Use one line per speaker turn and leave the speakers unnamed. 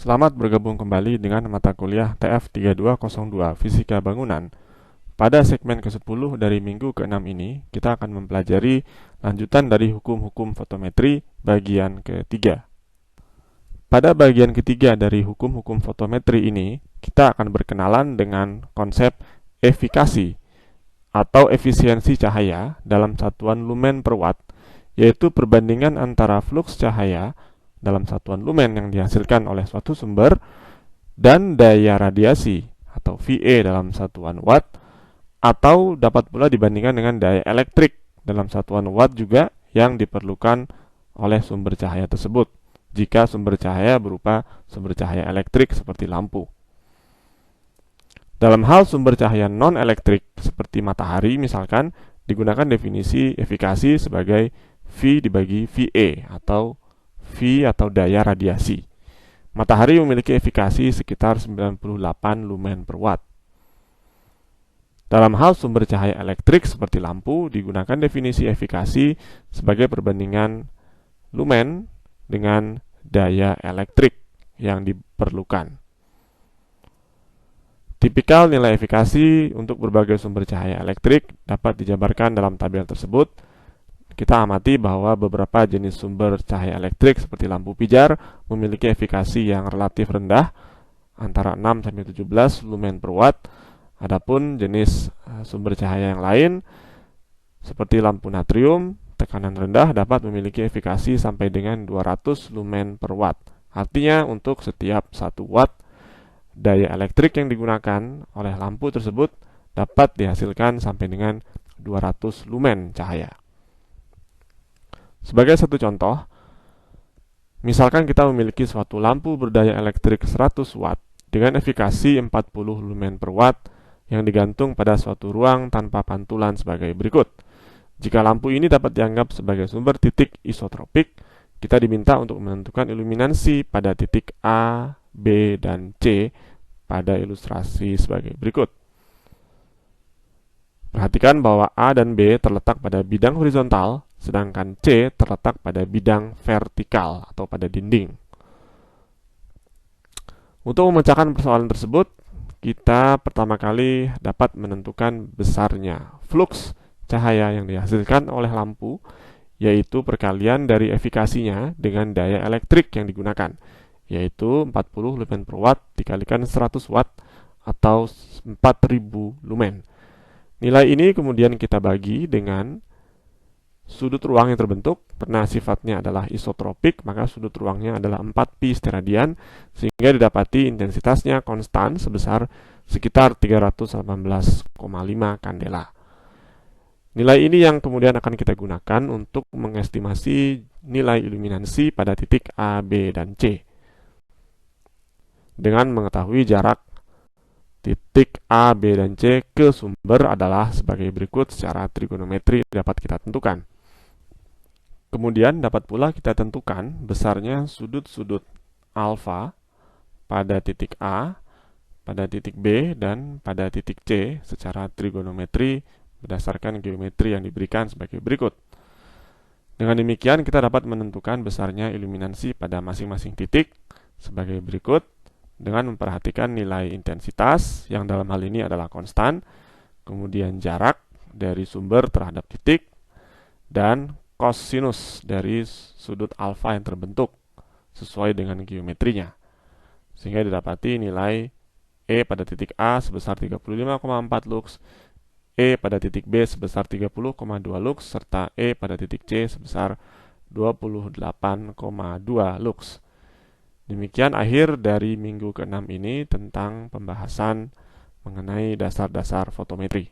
Selamat bergabung kembali dengan mata kuliah TF3202 Fisika Bangunan. Pada segmen ke-10 dari minggu ke-6 ini, kita akan mempelajari lanjutan dari hukum-hukum fotometri bagian ketiga. Pada bagian ketiga dari hukum-hukum fotometri ini, kita akan berkenalan dengan konsep efikasi atau efisiensi cahaya dalam satuan lumen per watt, yaitu perbandingan antara fluks cahaya dalam satuan lumen yang dihasilkan oleh suatu sumber dan daya radiasi atau VA dalam satuan watt, atau dapat pula dibandingkan dengan daya elektrik dalam satuan watt juga yang diperlukan oleh sumber cahaya tersebut jika sumber cahaya berupa sumber cahaya elektrik seperti lampu. Dalam hal sumber cahaya non-elektrik seperti matahari misalkan, digunakan definisi efikasi sebagai V dibagi VA atau V atau daya radiasi. Matahari memiliki efikasi sekitar 98 lumen per watt. Dalam hal sumber cahaya elektrik seperti lampu, digunakan definisi efikasi sebagai perbandingan lumen dengan daya elektrik yang diperlukan. Tipikal nilai efikasi untuk berbagai sumber cahaya elektrik dapat dijabarkan dalam tabel tersebut. Kita amati bahwa beberapa jenis sumber cahaya elektrik seperti lampu pijar memiliki efikasi yang relatif rendah antara 6-17 lumen per watt. Adapun jenis sumber cahaya yang lain seperti lampu natrium, tekanan rendah dapat memiliki efikasi sampai dengan 200 lumen per watt. Artinya untuk setiap 1 watt daya elektrik yang digunakan oleh lampu tersebut dapat dihasilkan sampai dengan 200 lumen cahaya. Sebagai satu contoh, misalkan kita memiliki suatu lampu berdaya elektrik 100 watt dengan efikasi 40 lumen per watt yang digantung pada suatu ruang tanpa pantulan sebagai berikut. Jika lampu ini dapat dianggap sebagai sumber titik isotropik, kita diminta untuk menentukan iluminansi pada titik A, B, dan C pada ilustrasi sebagai berikut. Perhatikan bahwa A dan B terletak pada bidang horizontal, sedangkan C terletak pada bidang vertikal atau pada dinding. Untuk memecahkan persoalan tersebut, kita pertama kali dapat menentukan besarnya fluks cahaya yang dihasilkan oleh lampu, yaitu perkalian dari efikasinya dengan daya elektrik yang digunakan, yaitu 40 lumen per watt dikalikan 100 watt atau 4000 lumen. Nilai ini kemudian kita bagi dengan sudut ruang yang terbentuk, karena sifatnya adalah isotropik, maka sudut ruangnya adalah 4pi steradian, sehingga didapati intensitasnya konstan sebesar sekitar 318,5 kandela. Nilai ini yang kemudian akan kita gunakan untuk mengestimasi nilai iluminansi pada titik A, B, dan C. Dengan mengetahui jarak titik A, B, dan C ke sumber adalah sebagai berikut secara trigonometri dapat kita tentukan. Kemudian dapat pula kita tentukan besarnya sudut-sudut alfa pada titik A, pada titik B, dan pada titik C secara trigonometri berdasarkan geometri yang diberikan sebagai berikut. Dengan demikian kita dapat menentukan besarnya iluminansi pada masing-masing titik sebagai berikut dengan memperhatikan nilai intensitas yang dalam hal ini adalah konstan, kemudian jarak dari sumber terhadap titik, dan kosinus dari sudut alfa yang terbentuk sesuai dengan geometrinya, sehingga didapati nilai E pada titik A sebesar 35,4 lux, E pada titik B sebesar 30,2 lux, serta E pada titik C sebesar 28,2 lux. Demikian akhir dari minggu ke-6 ini tentang pembahasan mengenai dasar-dasar fotometri.